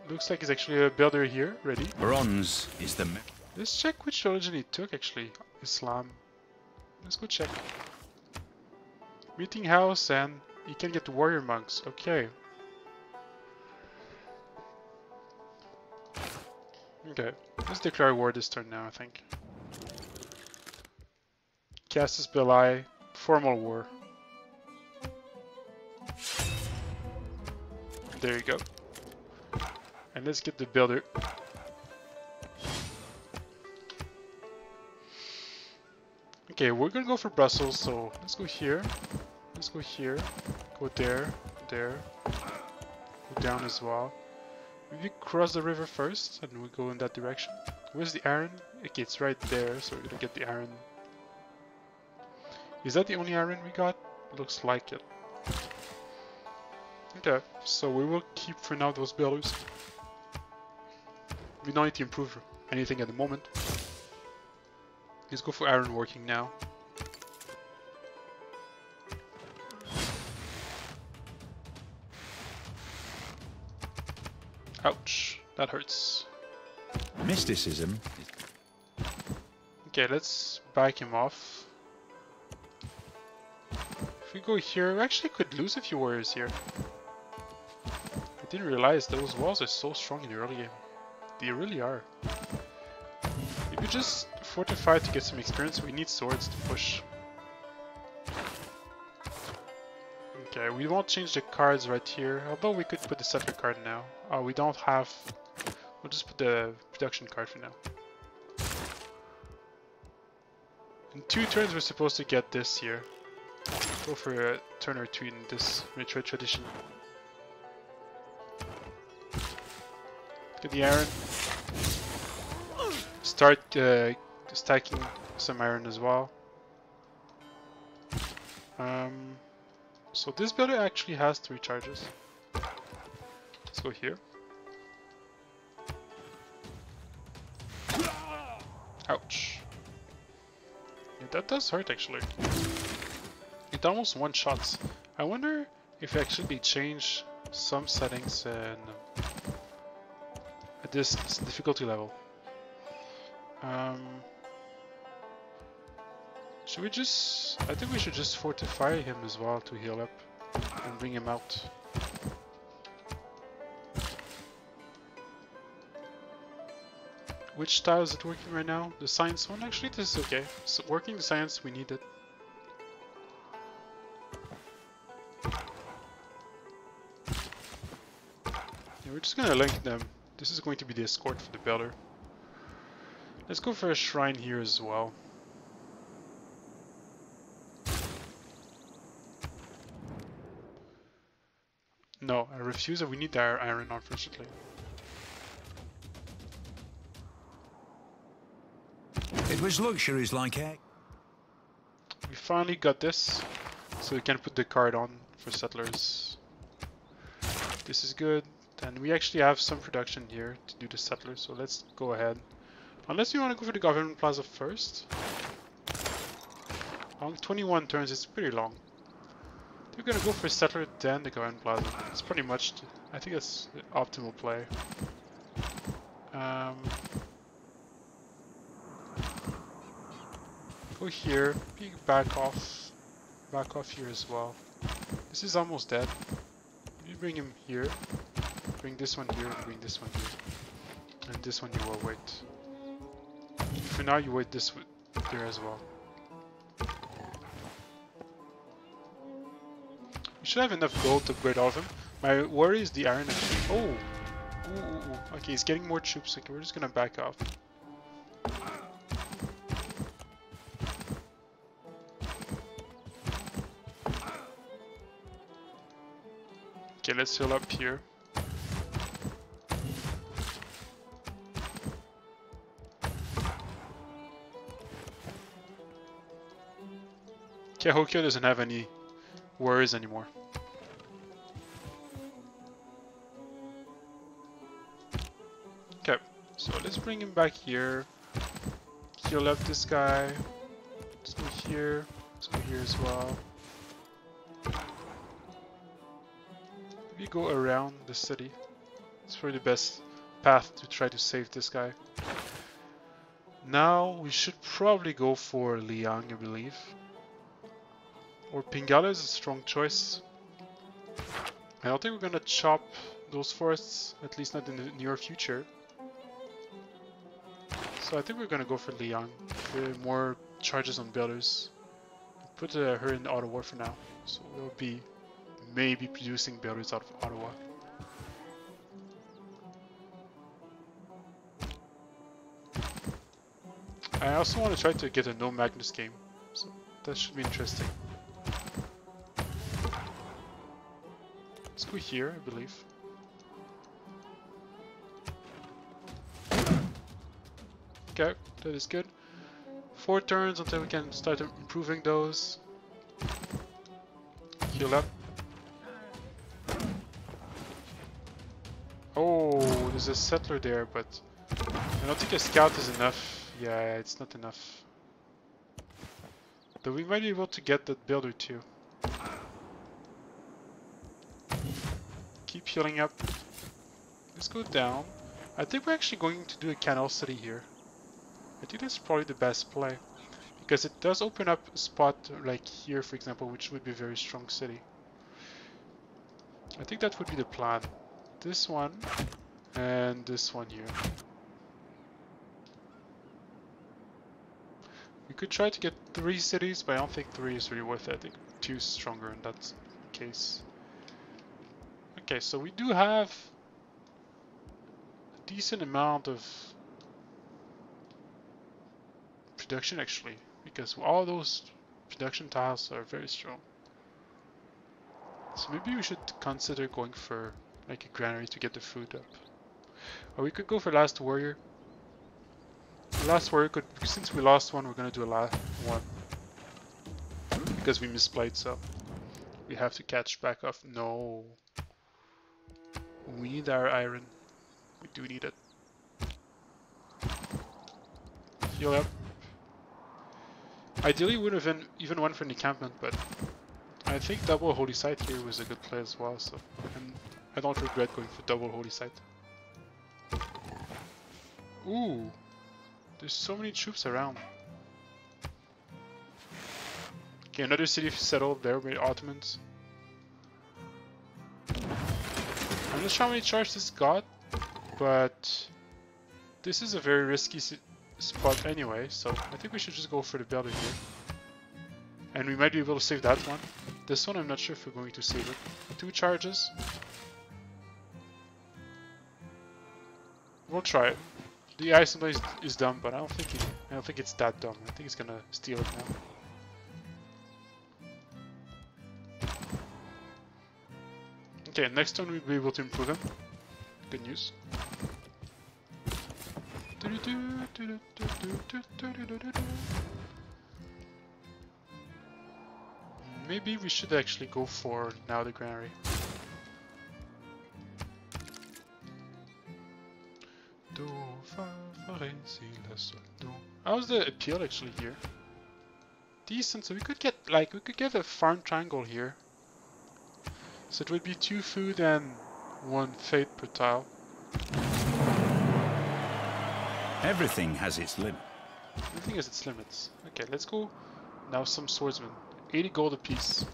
looks like he's actually a builder here, ready. Bronze is the... Let's check which religion he took actually. Islam. Let's go check. Meeting house and you can get warrior monks. Okay. Okay, let's declare war this turn now, I think. Casus Belli, formal war. There you go. And let's get the builder. Okay, we're gonna go for Brussels, so let's go here. Let's go here. Go there, there. Go down as well. Maybe cross the river first, and we go in that direction. Where's the iron? Okay, it's right there, so we're gonna get the iron. Is that the only iron we got? Looks like it. Okay, so we will keep for now those builders. We don't need to improve anything at the moment. Let's go for iron working now. Ouch, that hurts. Mysticism. Okay, let's back him off. If we go here, we actually could lose a few warriors here. I didn't realize those walls are so strong in the early game. They really are. If we just fortify to get some experience, we need swords to push. Okay, we won't change the cards right here, although we could put the settler card now. Oh, we don't have... We'll just put the production card for now. In 2 turns we're supposed to get this here. Go for a turn or 2 in this retro tradition. Get the iron. Start stacking some iron as well. So this builder actually has 3 charges. Let's go here. Ouch. Yeah, that does hurt actually. It almost one-shots. I wonder if actually they change some settings at this difficulty level. Should we just... I think we should just fortify him as well to heal up and bring him out. Which style is it working right now? The science one? Actually, this is okay. So working the science, we need it. Yeah, we're just gonna link them. This is going to be the escort for the builder. Let's go for a shrine here as well. No, I refuse it. We need our iron, unfortunately. It was luxuries like egg. We finally got this, so we can put the card on for settlers. This is good, and we actually have some production here to do the settlers, so let's go ahead. Unless you want to go for the government plaza first. Long 21 turns, it's pretty long. We're gonna go for settler then the government plaza. It's pretty much, I think that's the optimal play. Go here, back off here as well. This is almost dead. You bring him here, bring this one here, and bring this one here. And this one you will wait. For now you wait this there as well. We should have enough gold to upgrade all of them. My worry is the iron actually. Oh! Ooh. Okay, he's getting more troops. Okay, we're just gonna back off. Okay, let's heal up here. Okay, Hokyo doesn't have any worries anymore. Okay, so let's bring him back here. Heal up this guy. Let's go here. Let's go here as well. We go around the city. It's probably the best path to try to save this guy. Now we should probably go for Liang, I believe. Or Pingala is a strong choice. I don't think we're gonna chop those forests, at least not in the near future. So I think we're gonna go for Liang. More charges on builders. Put her in auto war for now. So we'll be maybe producing builders out of Ottawa. I also want to try to get a no Magnus game, so that should be interesting. Let's go here, I believe. Okay, that is good. 4 turns until we can start improving those. Heal up. Oh, there's a settler there, but I don't think a scout is enough. Yeah, it's not enough. But we might be able to get that builder too. Keep healing up. Let's go down. I think we're actually going to do a canal city here. I think that's probably the best play. Because it does open up a spot like here, for example, which would be a very strong city. I think that would be the plan. This one and this one here. We could try to get 3 cities, but I don't think 3 is really worth it. I think 2 is stronger in that case. Okay, so we do have a decent amount of production actually, because all those production tiles are very strong. So maybe we should consider going for like a granary to get the food up. Or we could go for Last Warrior. The Last Warrior could, since we lost one, we're gonna do a last one. Because we misplayed, so we have to catch back up. No. We need our iron. We do need it. Heal up. Ideally would have even went for an encampment, but I think double Holy Sight here was a good play as well, so and I don't regret going for double Holy Sight. Ooh, there's so many troops around. Okay, another city settled there by Ottomans. I'm not sure how many charge this got, but this is a very risky spot anyway, so I think we should just go for the builder here. And we might be able to save that one. This one I'm not sure if we're going to save it. 2 charges. We'll try it. The AI sometimes is dumb, but I don't think it's that dumb. I think it's gonna steal it now. Okay, next turn we'll be able to improve him. Good news. Maybe we should actually go for now the granary. How's the appeal actually here? Decent, so we could get a farm triangle here. So it would be 2 food and 1 fate per tile. Everything has its limit. Everything has its limits. Okay, let's go now some swordsmen. 80 gold apiece.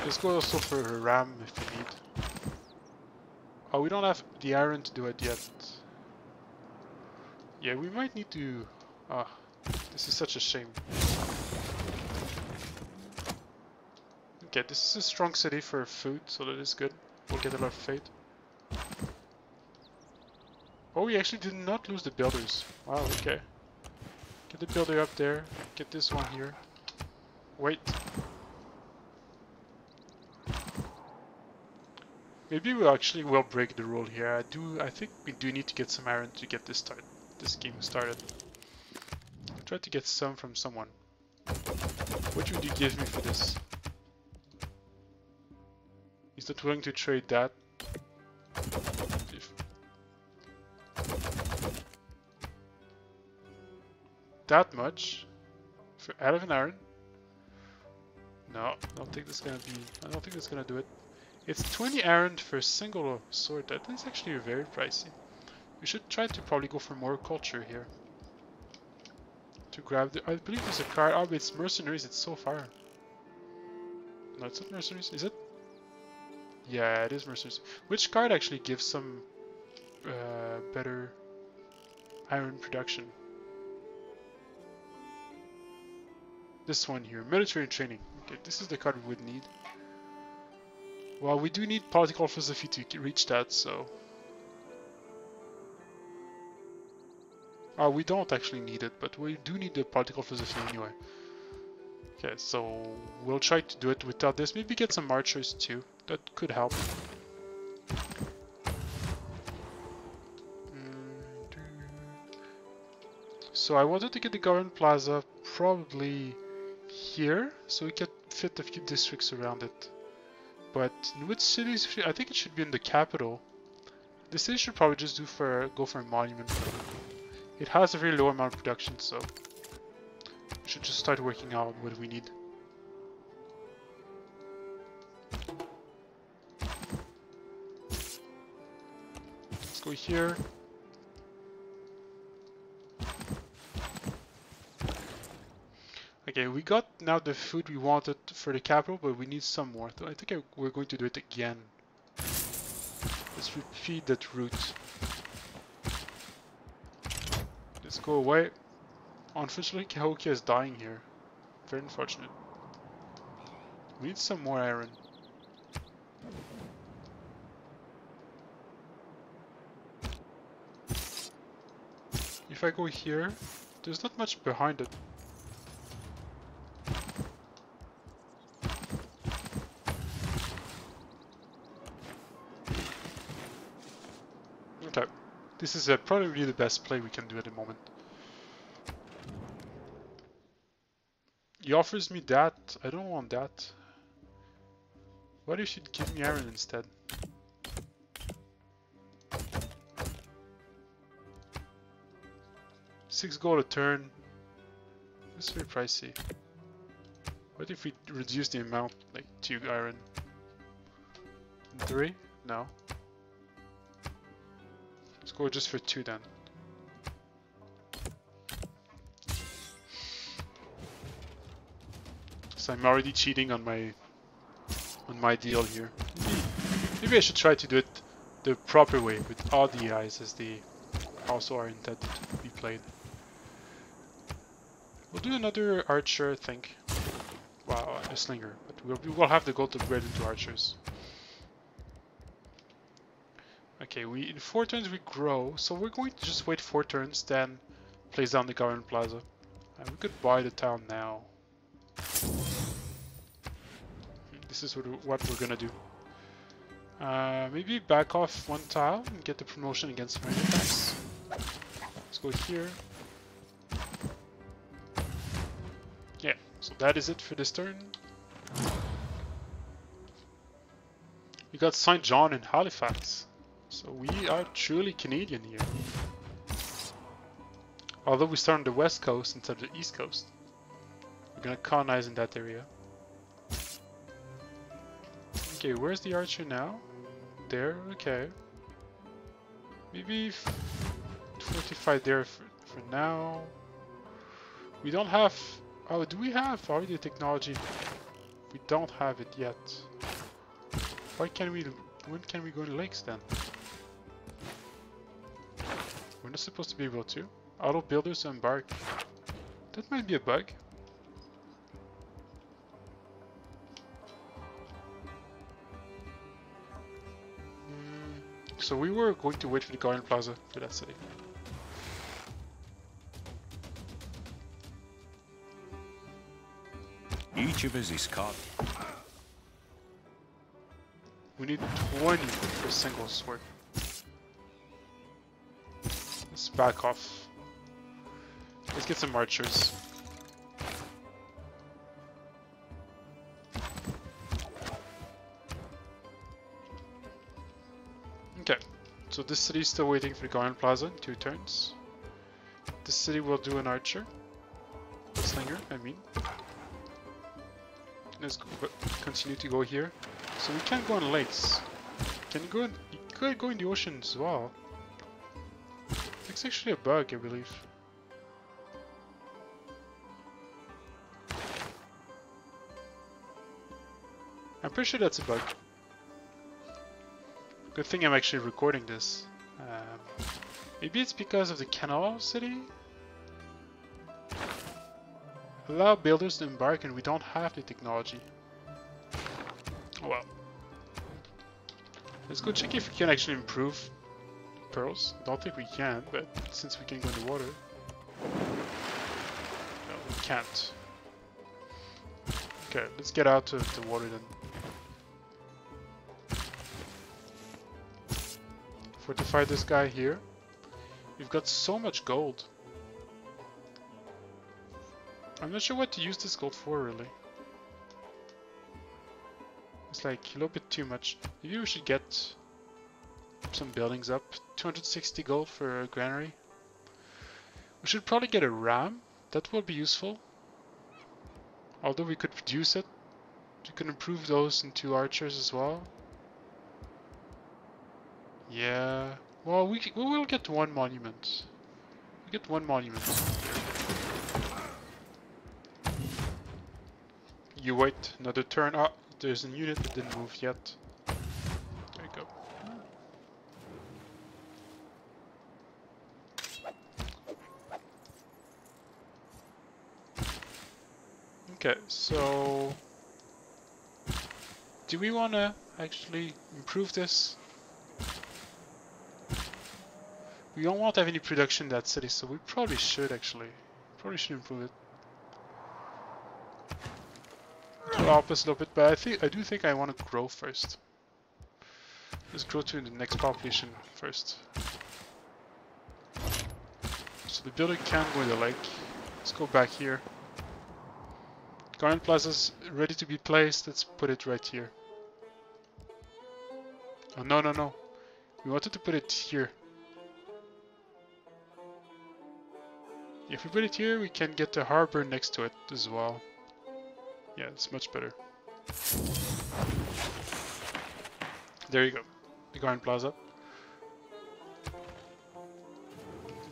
Let's go also for a ram if we need. Oh, we don't have the iron to do it yet. Yeah, we might need to... Ah, this is such a shame. Okay, this is a strong city for food, so that is good. We'll get a lot of fate. Oh, we actually did not lose the builders. Wow, okay. Get the builder up there. Get this one here. Wait. Maybe we actually will break the rule here. I think we do need to get some iron to get this game started. Try to get some from someone. What would you give me for this? He's not willing to trade that. That much for out of an iron? No, I don't think that's gonna do it. It's 20 iron for a single sword. That is actually very pricey. We should try to probably go for more culture here. To grab the, I believe there's a card. Oh, but it's mercenaries. It's so far. No, it's not mercenaries. Is it? Yeah, it is mercenaries. Which card actually gives some better iron production? This one here, military training. Okay, this is the card we would need. Well, we do need political philosophy to reach that, so... Oh, we don't actually need it, but we do need the political philosophy anyway. Okay, so we'll try to do it without this. Maybe get some archers too. That could help. So I wanted to get the government plaza probably here, so we can fit a few districts around it. But in which cities? I think it should be in the capital. The city should probably just go for a monument. It has a very low amount of production, so we should just start working out what we need. Let's go here. Okay, we got now the food we wanted for the capital, but we need some more. So I think we're going to do it again. Let's repeat that route. Let's go away. Unfortunately, Cahokia is dying here. Very unfortunate. We need some more iron. If I go here, there's not much behind it. Okay, this is probably really the best play we can do at the moment. He offers me that. I don't want that. What if you'd give me iron instead? 6 gold a turn. That's very pricey. What if we reduce the amount, like 2 iron? 3? No. Let's go just for 2 then. So I'm already cheating on my deal here. Maybe I should try to do it the proper way with all the eyes as they also are intended to be played. We'll do another archer, I think. Wow, a slinger, but we will have the gold to upgrade into archers. Okay, in 4 turns we grow, so we're going to just wait 4 turns, then place down the government plaza. And we could buy the town now. This is what we're gonna do. Maybe back off 1 tile and get the promotion against marine attacks. Let's go here. Yeah, so that is it for this turn. We got St. John in Halifax. So we are truly Canadian here. Although we start on the west coast instead of the east coast. We're gonna colonize in that area. Okay, where's the archer now? There, okay. Maybe fortify there for now. We don't have... Oh, do we have already the technology? We don't have it yet. Why can't we... When can we go to lakes then? We're not supposed to be able to. Auto builders embark. That might be a bug. So we were going to wait for the Garden Plaza for that city. Each of us is caught. We need 20 for a single sword. Let's back off. Let's get some archers. Okay, so this city is still waiting for the Garden Plaza in 2 turns. This city will do an archer. Slinger, I mean. Let's go, continue to go here. So we can't go on lakes. You could go in the ocean as well. It's actually a bug, I believe. I'm pretty sure that's a bug. Good thing I'm actually recording this. Maybe it's because of the canal city? Allow builders to embark and we don't have the technology. Oh well. Let's go check if we can actually improve pearls. Don't think we can, but since we can go in the water. No, we can't. Okay, let's get out of the water then. Fortify this guy here. We've got so much gold. I'm not sure what to use this gold for, really. It's like a little bit too much. Maybe we should get some buildings up. 260 gold for a granary. We should probably get a ram. That will be useful. Although we could reduce it. We could improve those into archers as well. Yeah. Well, we will get 1 monument. We get 1 monument. You wait another turn. Ah, there's a unit that didn't move yet. There you go. Okay, so do we want to actually improve this? We don't want to have any production in that city, so we probably should actually. Probably should improve it. Up a little bit, but I do think I want to grow first. Let's grow to the next population first. So the builder can go in the lake. Let's go back here. Garden Plaza's ready to be placed. Let's put it right here. Oh no no no! We wanted to put it here. If we put it here, we can get the harbor next to it as well. Yeah, it's much better. There you go. The Garden Plaza.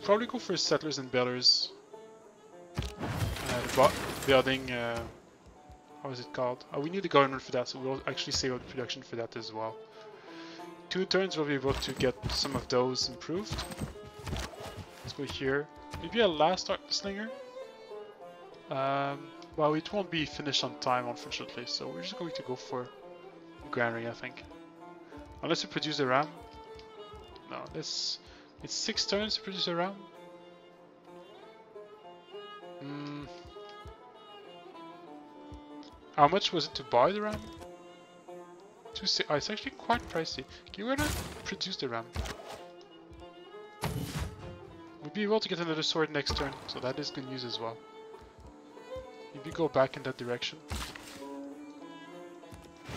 Probably go for settlers and builders. Building, how is it called? Oh, we need the government for that, so we'll actually save up the production for that as well. 2 turns we'll be able to get some of those improved. Let's go here. Maybe a last slinger? Well, it won't be finished on time, unfortunately, so we're just going to go for the granary, I think. Unless we produce a ram. No, it's 6 turns to produce a ram. How much was it to buy the ram? Oh, it's actually quite pricey. Okay, we're gonna produce the ram. We'll be able to get another sword next turn, so that is good news as well. Maybe go back in that direction.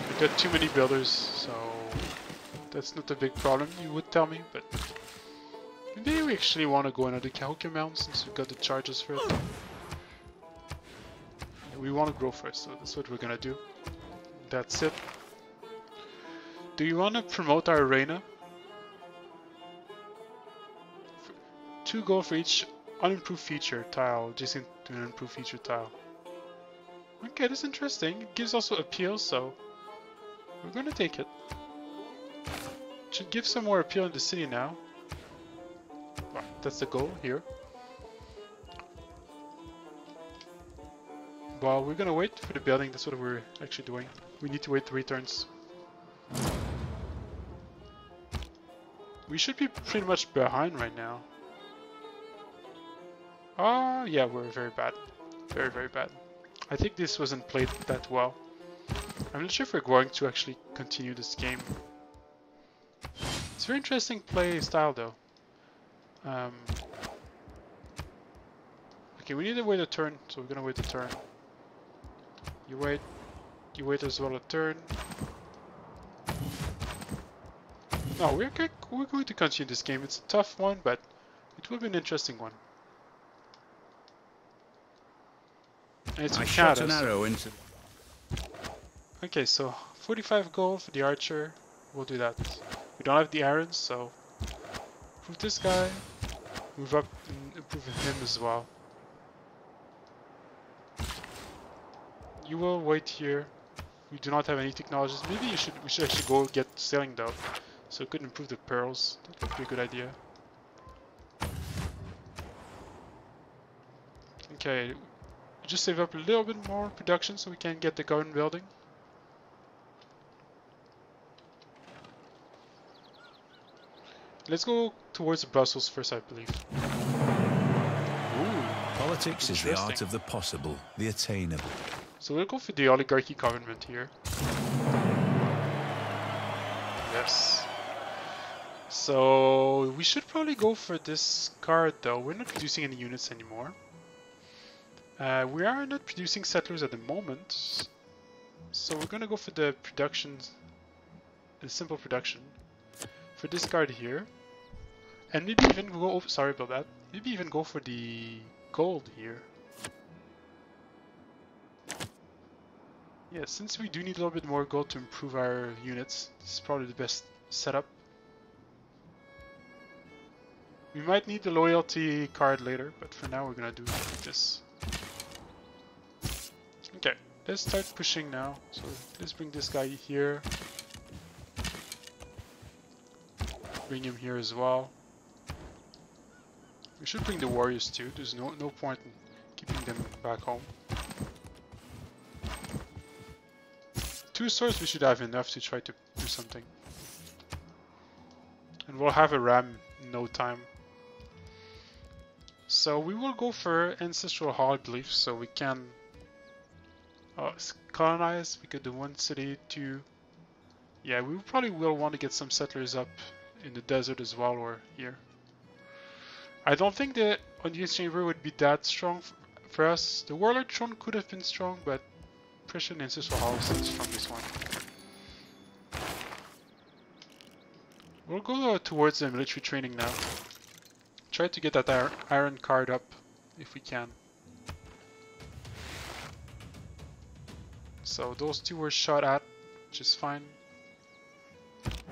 We've got too many builders, so that's not a big problem, you would tell me, but maybe we actually want to go into the Cahokia Mountain since we've got the charges for it. We want to grow first, so that's what we're gonna do. That's it. Do you want to promote our arena? 2 gold for each unimproved feature tile, just into an improved feature tile. Okay, that's interesting. It gives also appeal, so we're gonna take it. Should give some more appeal in the city now. Well, that's the goal here. Well, we're gonna wait for the building. That's what we're actually doing. We need to wait 3 turns. We should be pretty much behind right now. Oh, yeah, we're very bad. Very, very bad. I think this wasn't played that well. I'm not sure if we're going to actually continue this game. It's a very interesting play style, though. Okay, we need to wait a turn, so we're gonna wait a turn. You wait as well a turn. No, we're going to continue this game. It's a tough one, but it will be an interesting one. And it's I shot an arrow into... Okay, so 45 gold for the archer. We'll do that. We don't have the Arons, so improve this guy. Move up and improve him as well. You will wait here. We do not have any technologies. Maybe we should actually go get sailing though. So it could improve the pearls. That would be a good idea. Okay, just save up a little bit more production so we can get the garden building. Let's go towards Brussels first, I believe. Ooh, Politics is the art of the possible, the attainable. So we'll go for the oligarchy government here. Yes. So we should probably go for this card though. We're not producing any units anymore. We are not producing settlers at the moment. So we're gonna go for the production, the simple production. For this card here. And maybe even go, oh, sorry about that. Maybe even go for the gold here. Yeah, since we do need a little bit more gold to improve our units, this is probably the best setup. We might need the loyalty card later, but for now we're gonna do this. Okay, let's start pushing now. So let's bring this guy here. Bring him here as well. We should bring the warriors too. There's no point in keeping them back home. 2 swords, we should have enough to try to do something. And we'll have a ram in no time. So we will go for Ancestral Hall, I believe, so we can colonize. We could do 1 city, 2. Yeah, we probably will want to get some settlers up in the desert as well, or here. I don't think the Audience Chamber would be that strong for us. The Warlord Throne could have been strong, but Prussian Ancestral Hall is the strongest one. We'll go towards the military training now. Try to get that iron card up. if we can. So those two were shot at, which is fine.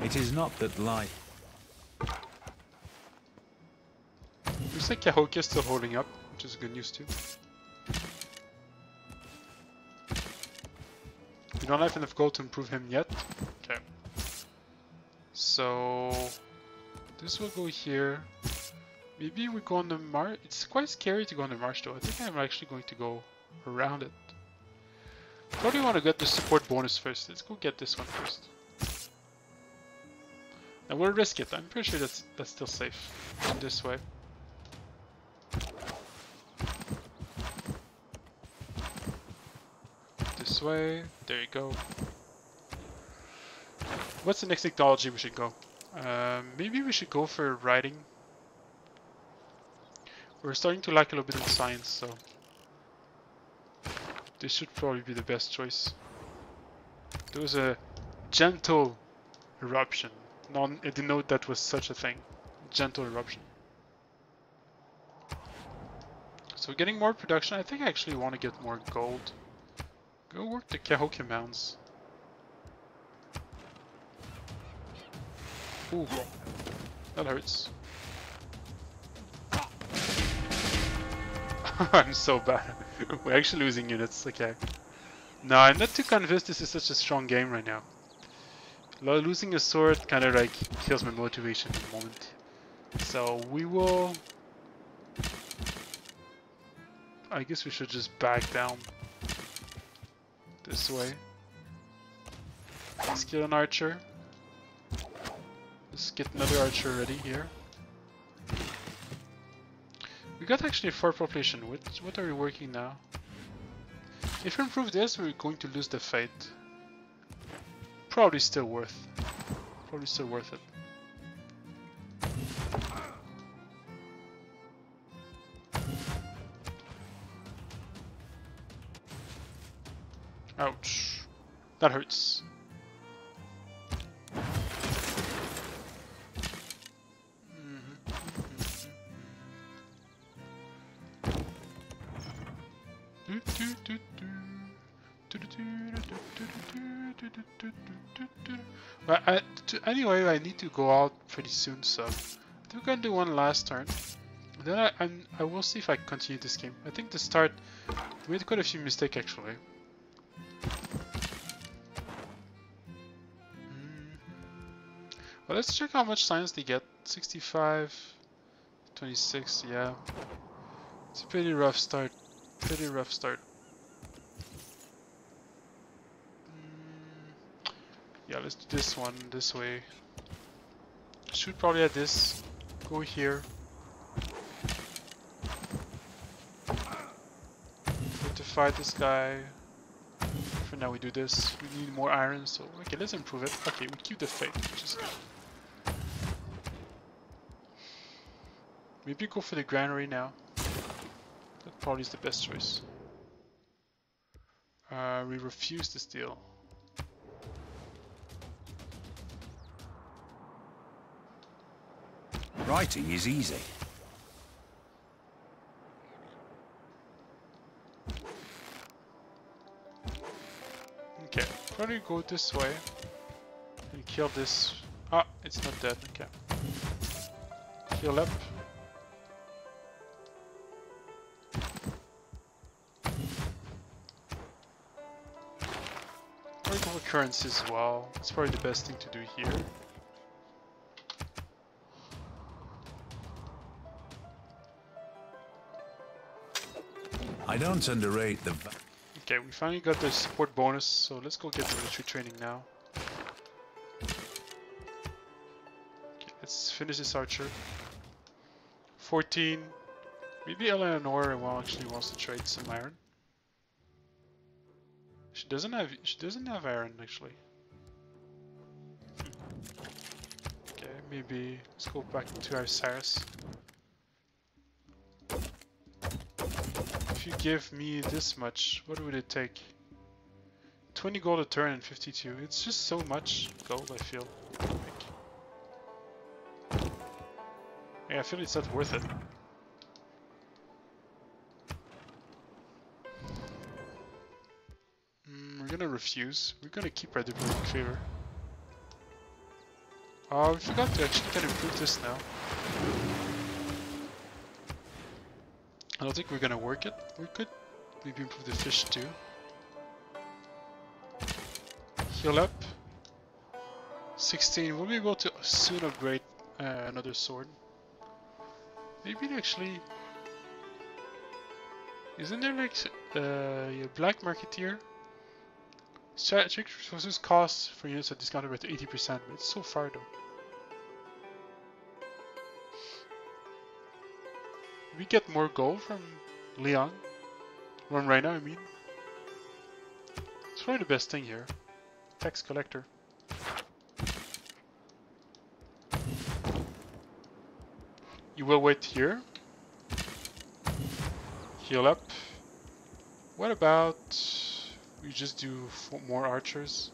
It is not that life. Looks like Cahokia is still holding up, which is good news too. We don't have enough gold to improve him yet. Okay. So this will go here. Maybe we go on the marsh. It's quite scary to go on the marsh though. I think I'm actually going to go around it. Probably want to get the support bonus first. Let's go get this one first. And we'll risk it. I'm pretty sure that's still safe. In this way. This way. There you go. What's the next technology we should go? Maybe we should go for riding. We're starting to lack a little bit in science, so this should probably be the best choice. There was a gentle eruption. I didn't know that was such a thing. Gentle eruption. So we're getting more production. I think I actually want to get more gold. Go work the Cahokia Mounds. Ooh, that hurts. I'm so bad. We're actually losing units. Okay. No, I'm not too convinced this is such a strong game right now. Losing a sword kind of like kills my motivation at the moment. So we will... I guess we should just back down. This way. Let's get an archer. Let's get another archer ready here. We got actually 4 population. What are we working now? If we improve this, we're going to lose the fight. Probably still worth. Probably still worth it. Ouch. That hurts. But anyway, I need to go out pretty soon, so I think we're gonna do one last turn. And then I will see if I continue this game. I think the start, we made quite a few mistakes actually. Well, let's check how much science they get. 65, 26, yeah. It's a pretty rough start. Pretty rough start. Yeah, let's do this one this way. Shoot probably at this. Go here. Need to fight this guy. For now we do this. We need more iron, so okay, let's improve it. Okay, we keep the fate, which is good. Maybe go for the granary now. That probably is the best choice. We refuse this deal. Writing is easy. Okay, probably go this way and kill this. Ah, it's not dead. Okay. Heal up. Or go for currency as well. That's probably the best thing to do here. I don't underrate the... Okay, we finally got the support bonus, so let's go get the military training now. Okay, let's finish this archer. 14. Maybe Eleanor actually wants to trade some iron. She doesn't have iron actually. Okay, maybe let's go back to our Cyrus. If you give me this much, what would it take? 20 gold a turn and 52. It's just so much gold, I feel. Yeah, I feel it's not worth it. gonna refuse. We're gonna keep our diplomatic favor. Oh, we forgot to actually can improve this now. I don't think we're gonna work it. We could maybe improve the fish too. Heal up. 16. We'll be able to soon upgrade another sword. Maybe actually. Isn't there like a black marketeer? Strategic resources cost for units are discounted by 80%, but it's so far though. We get more gold from Leon. From right now, I mean. It's probably the best thing here. Tax collector. You will wait here. Heal up. What about we just do more archers?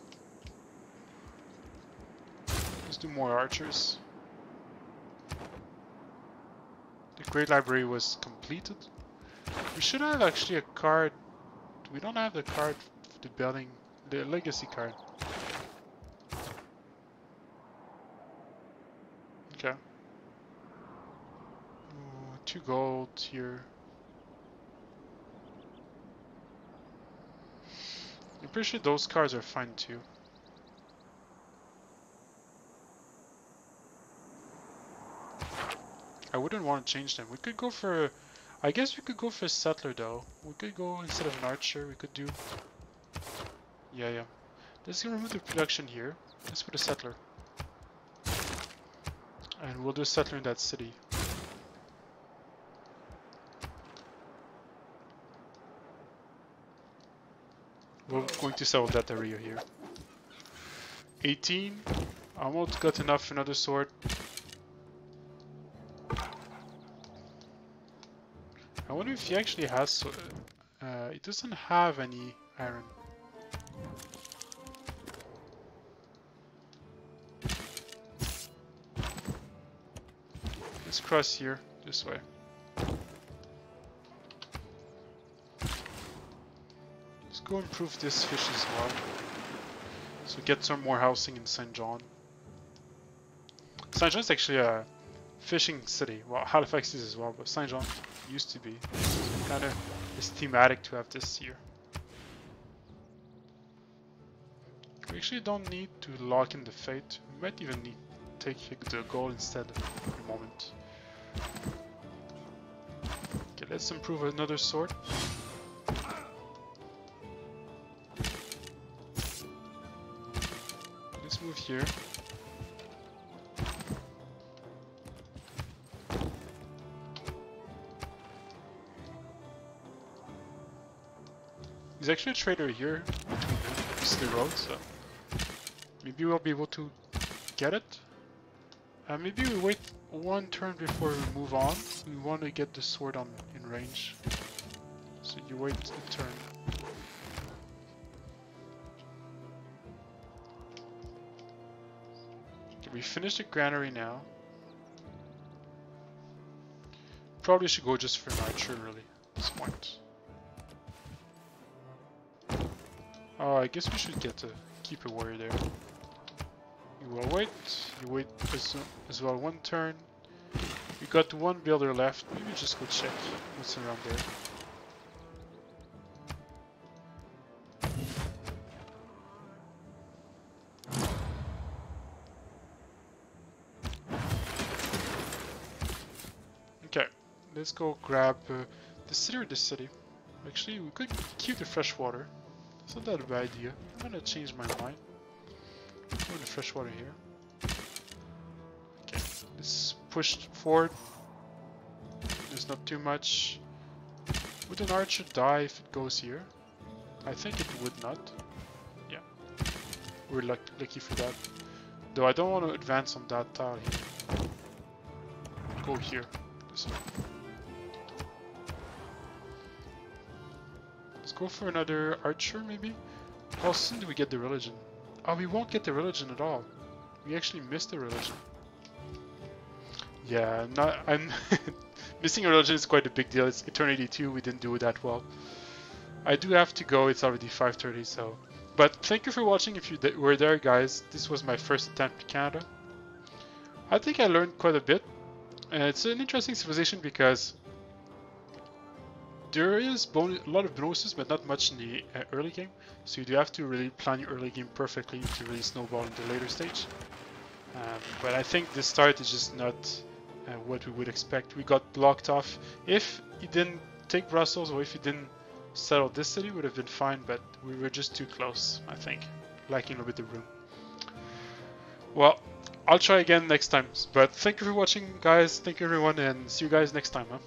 Let's do more archers. The Great Library was completed. We should have actually a card. We don't have the card for the building, the legacy card. Okay. Ooh, 2 gold here. I'm pretty sure those cards are fine too. I wouldn't want to change them. We could go for... I guess we could go for a settler though. We could go, instead of an archer, we could do... Yeah. Let's remove the production here. Let's put a settler. And we'll do a settler in that city. We're going to settle that area here. 18. I almost got enough for another sword. I wonder if he actually has... he doesn't have any iron. Let's cross here, this way. Let's go improve this fish as well. So get some more housing in St. John. St. John is actually a fishing city. Well, Halifax is as well, but St. John used to be. So kind of is thematic to have this here. We actually don't need to lock in the fate. We might even need to take the goal instead for the moment. Okay, let's improve another sword. Let's move here. There's actually a trader here between the roads, so maybe we'll be able to get it. Maybe we wait one turn before we move on. We want to get the sword in range, so you wait a turn. Okay, we finished the granary now. Probably should go just for an archer really at this point. Oh, I guess we should get to keep a warrior there. You will wait. You wait as well one turn. We got one builder left. Maybe just go check what's around there. Okay, let's go grab the city or the city. Actually, we could keep the fresh water. It's not that a bad idea. I'm gonna change my mind. Go the fresh water here. Okay, let's push forward. There's not too much. Would an archer die if it goes here? I think it would not. Yeah, we're lucky for that. Though I don't want to advance on that tile here. Go here, this way. Let's go for another archer maybe. How soon do we get the religion? Oh, we won't get the religion at all. We actually missed the religion. Yeah, I'm missing a religion is quite a big deal. It's Eternity 2, we didn't do it that well. I do have to go, it's already 5:30, so But thank you for watching if you were there, guys. This was my first attempt in Canada. I think I learned quite a bit. It's an interesting civilization because there is a lot of bonuses, but not much in the early game. So you do have to really plan your early game perfectly to really snowball in the later stage. But I think the start is just not what we would expect. We got blocked off. If he didn't take Brussels, or if he didn't settle this city, would have been fine, but we were just too close, I think. Lacking a little bit of room. Well, I'll try again next time. But thank you for watching, guys. Thank you, everyone, and see you guys next time. Huh?